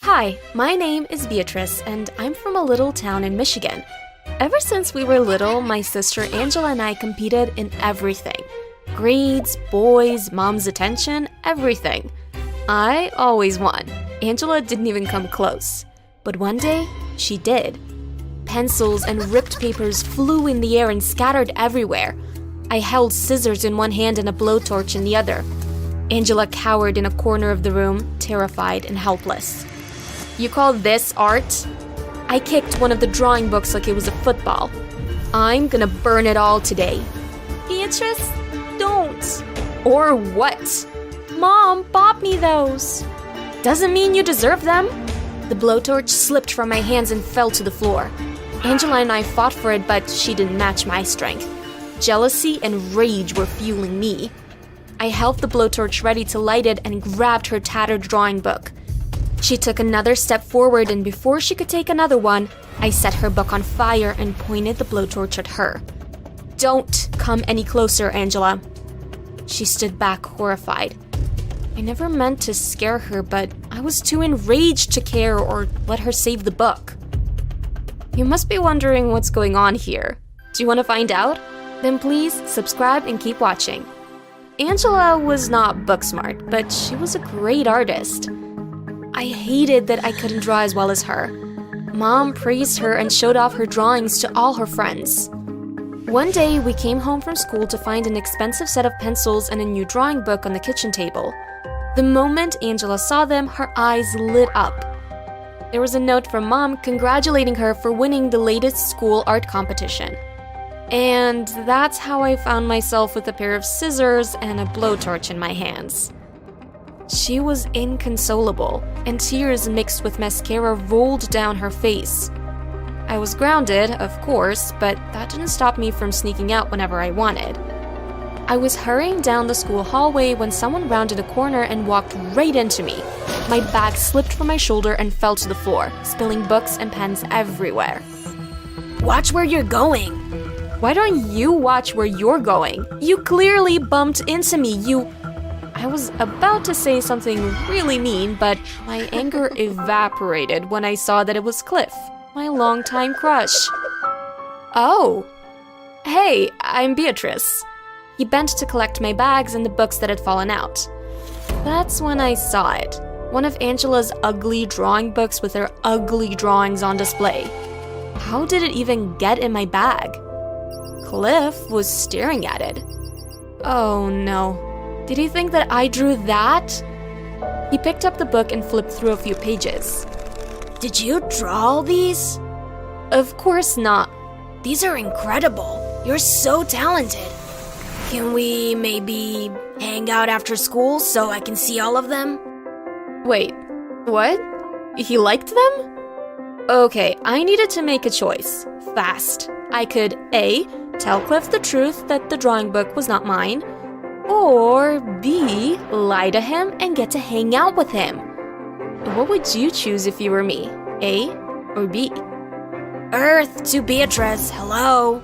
Hi, my name is Beatrice, and I'm from a little town in Michigan. Ever since we were little, my sister Angela and I competed in everything. Grades, boys, mom's attention, everything. I always won. Angela didn't even come close. But one day, she did. Pencils and ripped papers flew in the air and scattered everywhere. I held scissors in one hand and a blowtorch in the other. Angela cowered in a corner of the room, terrified and helpless. You call this art? I kicked one of the drawing books like it was a football. I'm gonna burn it all today. Beatrice, don't. Or what? Mom bought me those. Doesn't mean you deserve them. The blowtorch slipped from my hands and fell to the floor. Angela and I fought for it, but she didn't match my strength. Jealousy and rage were fueling me. I held the blowtorch ready to light it and grabbed her tattered drawing book. She took another step forward, and before she could take another one, I set her book on fire and pointed the blowtorch at her. Don't come any closer, Angela. She stood back, horrified. I never meant to scare her, but I was too enraged to care or let her save the book. You must be wondering what's going on here. Do you want to find out? Then please subscribe and keep watching. Angela was not book smart, but she was a great artist. I hated that I couldn't draw as well as her. Mom praised her and showed off her drawings to all her friends. One day, we came home from school to find an expensive set of pencils and a new drawing book on the kitchen table. The moment Angela saw them, her eyes lit up. There was a note from Mom congratulating her for winning the latest school art competition. And that's how I found myself with a pair of scissors and a blowtorch in my hands. She was inconsolable, and tears mixed with mascara rolled down her face. I was grounded, of course, but that didn't stop me from sneaking out whenever I wanted. I was hurrying down the school hallway when someone rounded a corner and walked right into me. My bag slipped from my shoulder and fell to the floor, spilling books and pens everywhere. Watch where you're going. Why don't you watch where you're going? You clearly bumped into me, I was about to say something really mean, but my anger evaporated when I saw that it was Cliff, my longtime crush. Oh. Hey, I'm Beatrice. He bent to collect my bags and the books that had fallen out. That's when I saw it. One of Angela's ugly drawing books with her ugly drawings on display. How did it even get in my bag? Cliff was staring at it. Oh no. Did he think that I drew that? He picked up the book and flipped through a few pages. Did you draw all these? Of course not. These are incredible. You're so talented. Can we maybe hang out after school so I can see all of them? Wait, what? He liked them? Okay, I needed to make a choice. Fast. I could A, tell Cliff the truth that the drawing book was not mine, or B, lie to him and get to hang out with him. What would you choose if you were me? A or B? Earth to Beatrice, hello.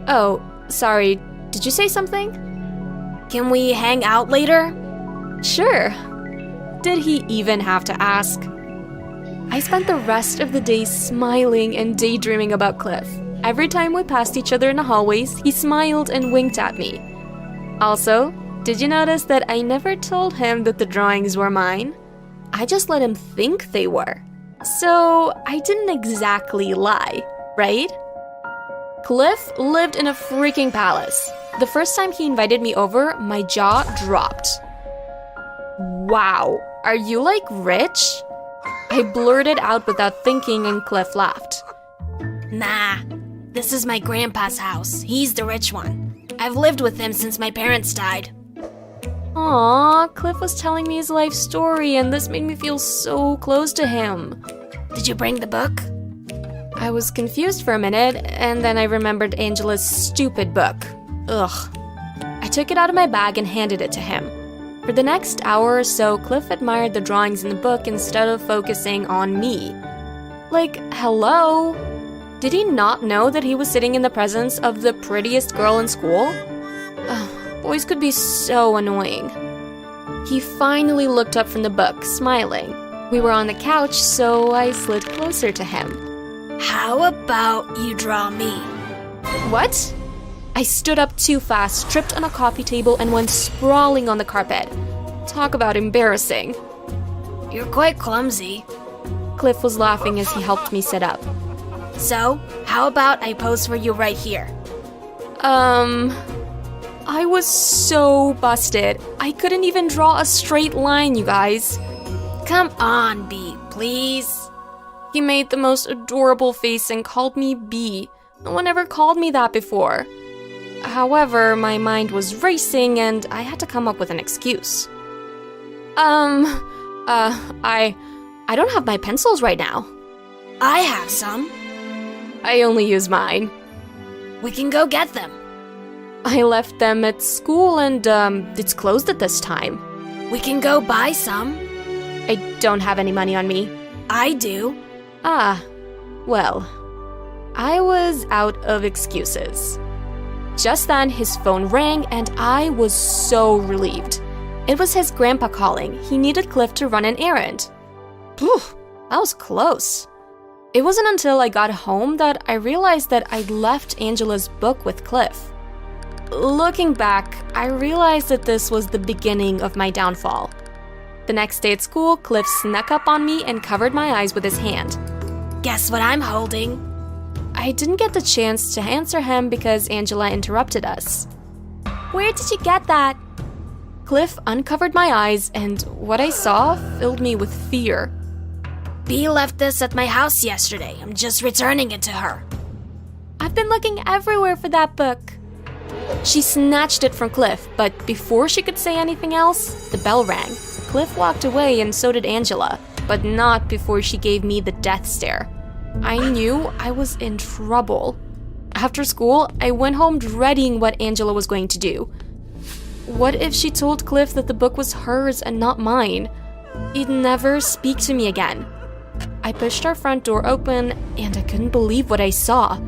Oh, sorry, did you say something? Can we hang out later? Sure. Did he even have to ask? I spent the rest of the day smiling and daydreaming about Cliff. Every time we passed each other in the hallways, he smiled and winked at me. Also, did you notice that I never told him that the drawings were mine? I just let him think they were. So, I didn't exactly lie, right? Cliff lived in a freaking palace. The first time he invited me over, my jaw dropped. Wow, are you like rich? I blurted out without thinking and Cliff laughed. Nah, this is my grandpa's house. He's the rich one. I've lived with him since my parents died. Aww, Cliff was telling me his life story and this made me feel so close to him. Did you bring the book? I was confused for a minute and then I remembered Angela's stupid book. Ugh. I took it out of my bag and handed it to him. For the next hour or so, Cliff admired the drawings in the book instead of focusing on me. Like, hello? Did he not know that he was sitting in the presence of the prettiest girl in school? Ugh, boys could be so annoying. He finally looked up from the book, smiling. We were on the couch, so I slid closer to him. How about you draw me? What? I stood up too fast, tripped on a coffee table, and went sprawling on the carpet. Talk about embarrassing. You're quite clumsy. Cliff was laughing as he helped me sit up. So, how about I pose for you right here? I was so busted. I couldn't even draw a straight line, you guys. Come on, B, please. He made the most adorable face and called me B. No one ever called me that before. However, my mind was racing and I had to come up with an excuse. I don't have my pencils right now. I have some. I only use mine. We can go get them. I left them at school and, it's closed at this time. We can go buy some. I don't have any money on me. I do. Ah, well, I was out of excuses. Just then, his phone rang and I was so relieved. It was his grandpa calling. He needed Cliff to run an errand. Phew, that was close. It wasn't until I got home that I realized that I'd left Angela's book with Cliff. Looking back, I realized that this was the beginning of my downfall. The next day at school, Cliff snuck up on me and covered my eyes with his hand. Guess what I'm holding? I didn't get the chance to answer him because Angela interrupted us. Where did you get that? Cliff uncovered my eyes, and what I saw filled me with fear. B left this at my house yesterday. I'm just returning it to her. I've been looking everywhere for that book. She snatched it from Cliff, but before she could say anything else, the bell rang. Cliff walked away and so did Angela, but not before she gave me the death stare. I knew I was in trouble. After school, I went home dreading what Angela was going to do. What if she told Cliff that the book was hers and not mine? He'd never speak to me again. I pushed our front door open and I couldn't believe what I saw.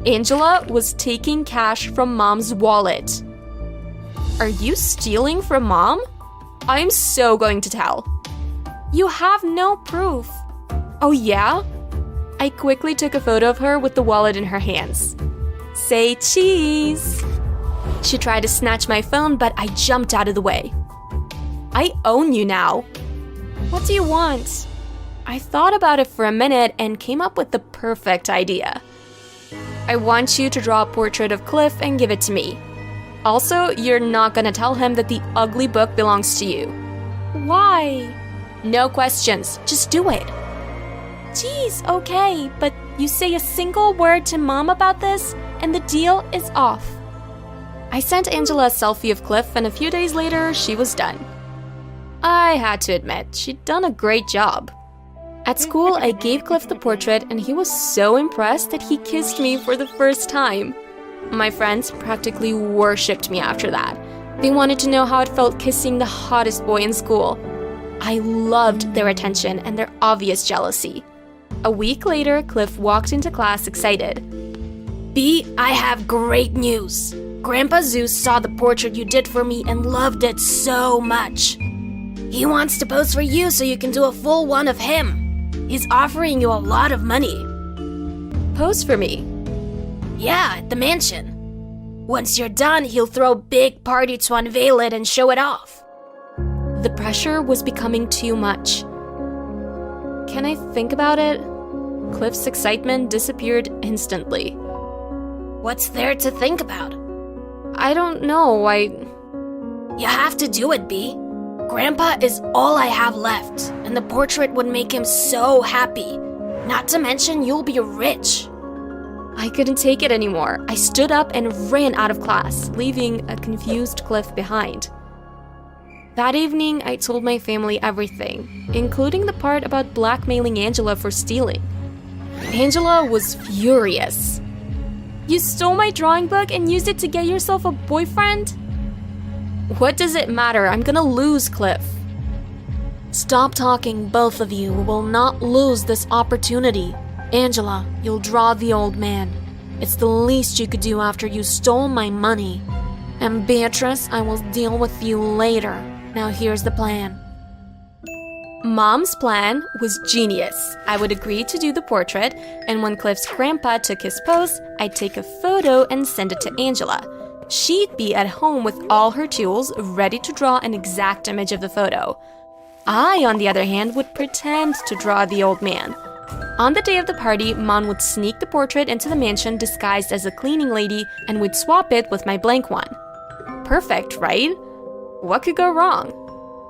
Angela was taking cash from Mom's wallet. Are you stealing from Mom? I'm so going to tell. You have no proof. Oh yeah? I quickly took a photo of her with the wallet in her hands. Say cheese. She tried to snatch my phone, but I jumped out of the way. I own you now. What do you want? I thought about it for a minute and came up with the perfect idea. I want you to draw a portrait of Cliff and give it to me. Also, you're not gonna tell him that the ugly book belongs to you. Why? No questions, just do it. Geez, okay, but you say a single word to Mom about this and the deal is off. I sent Angela a selfie of Cliff and a few days later, she was done. I had to admit, she'd done a great job. At school, I gave Cliff the portrait and he was so impressed that he kissed me for the first time. My friends practically worshipped me after that. They wanted to know how it felt kissing the hottest boy in school. I loved their attention and their obvious jealousy. A week later, Cliff walked into class excited. B, I have great news. Grandpa Zeus saw the portrait you did for me and loved it so much. He wants to pose for you so you can do a full one of him. He's offering you a lot of money. Pose for me? Yeah, at the mansion. Once you're done, he'll throw a big party to unveil it and show it off. The pressure was becoming too much. Can I think about it? Cliff's excitement disappeared instantly. What's there to think about? I don't know, You have to do it, B. Grandpa is all I have left, and the portrait would make him so happy. Not to mention, you'll be rich. I couldn't take it anymore. I stood up and ran out of class, leaving a confused Cliff behind. That evening, I told my family everything, including the part about blackmailing Angela for stealing. Angela was furious. You stole my drawing book and used it to get yourself a boyfriend? What does it matter? I'm gonna lose, Cliff. Stop talking, both of you. We will not lose this opportunity. Angela, you'll draw the old man. It's the least you could do after you stole my money. And Beatrice, I will deal with you later. Now here's the plan. Mom's plan was genius. I would agree to do the portrait, and when Cliff's grandpa took his pose, I'd take a photo and send it to Angela. She'd be at home with all her tools, ready to draw an exact image of the photo. I, on the other hand, would pretend to draw the old man. On the day of the party, Mom would sneak the portrait into the mansion disguised as a cleaning lady and would swap it with my blank one. Perfect, right? What could go wrong?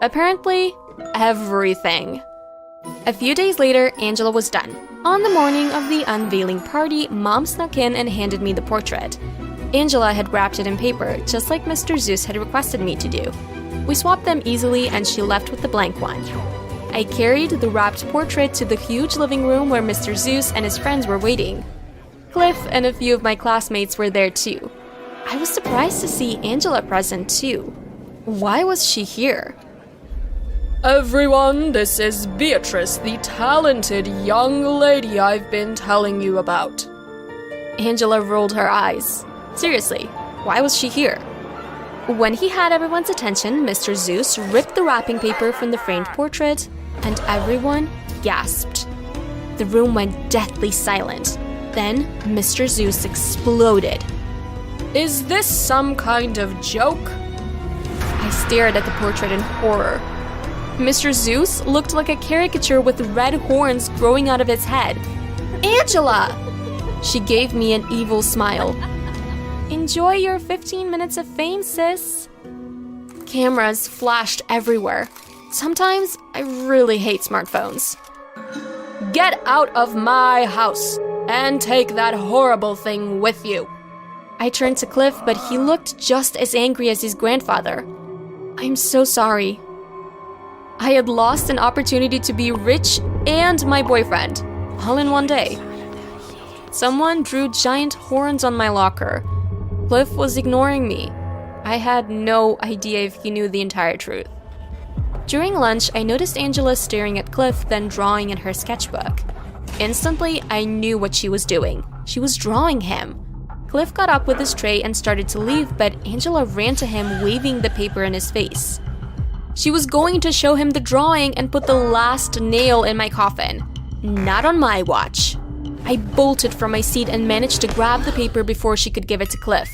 Apparently, everything. A few days later, Angela was done. On the morning of the unveiling party, Mom snuck in and handed me the portrait. Angela had wrapped it in paper, just like Mr. Zeus had requested me to do. We swapped them easily and she left with the blank one. I carried the wrapped portrait to the huge living room where Mr. Zeus and his friends were waiting. Cliff and a few of my classmates were there too. I was surprised to see Angela present too. Why was she here? Everyone, this is Beatrice, the talented young lady I've been telling you about. Angela rolled her eyes. Seriously, why was she here? When he had everyone's attention, Mr. Zeus ripped the wrapping paper from the framed portrait, and everyone gasped. The room went deathly silent. Then Mr. Zeus exploded. Is this some kind of joke? I stared at the portrait in horror. Mr. Zeus looked like a caricature with red horns growing out of his head. Angela! She gave me an evil smile. Enjoy your 15 minutes of fame, sis. Cameras flashed everywhere. Sometimes I really hate smartphones. Get out of my house and take that horrible thing with you. I turned to Cliff, but he looked just as angry as his grandfather. I'm so sorry. I had lost an opportunity to be rich and my boyfriend, all in one day. Someone drew giant horns on my locker. Cliff was ignoring me. I had no idea if he knew the entire truth. During lunch, I noticed Angela staring at Cliff, then drawing in her sketchbook. Instantly, I knew what she was doing. She was drawing him. Cliff got up with his tray and started to leave, but Angela ran to him, waving the paper in his face. She was going to show him the drawing and put the last nail in my coffin. Not on my watch. I bolted from my seat and managed to grab the paper before she could give it to Cliff.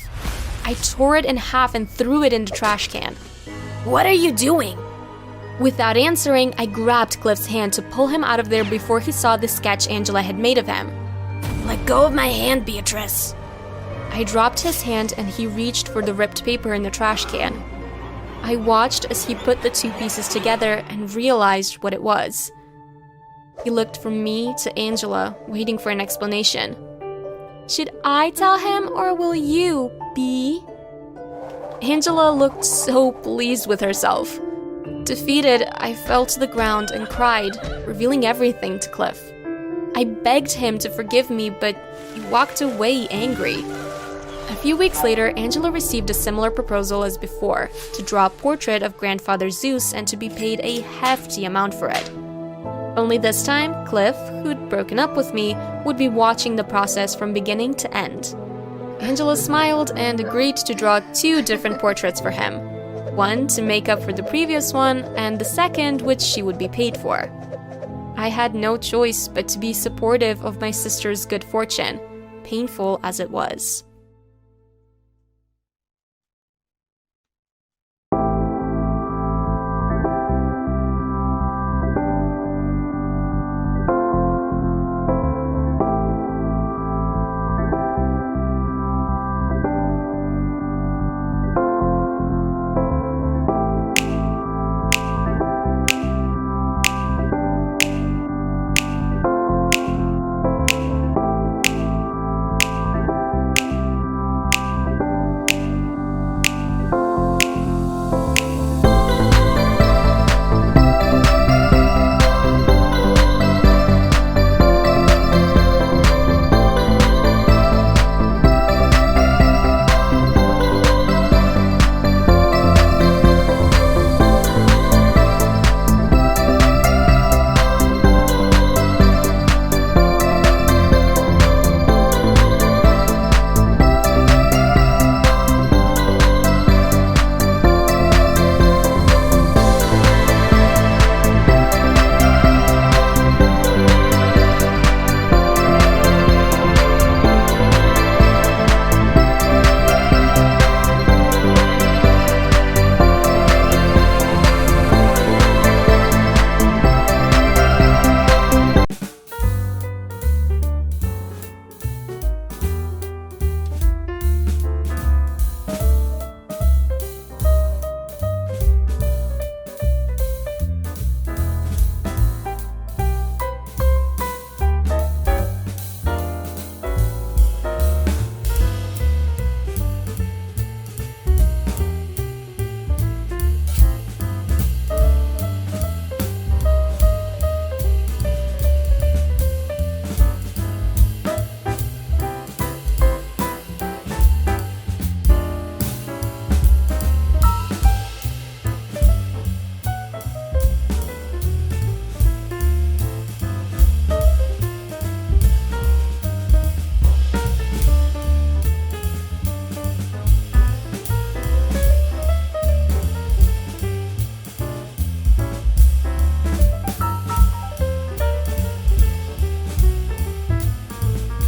I tore it in half and threw it in the trash can. What are you doing? Without answering, I grabbed Cliff's hand to pull him out of there before he saw the sketch Angela had made of him. Let go of my hand, Beatrice. I dropped his hand and he reached for the ripped paper in the trash can. I watched as he put the two pieces together and realized what it was. He looked from me to Angela, waiting for an explanation. Should I tell him or will you, Bea? Angela looked so pleased with herself. Defeated, I fell to the ground and cried, revealing everything to Cliff. I begged him to forgive me, but he walked away angry. A few weeks later, Angela received a similar proposal as before, to draw a portrait of Grandfather Zeus and to be paid a hefty amount for it. Only this time, Cliff, who'd broken up with me, would be watching the process from beginning to end. Angela smiled and agreed to draw 2 different portraits for him. One to make up for the previous one, and the second which she would be paid for. I had no choice but to be supportive of my sister's good fortune, painful as it was.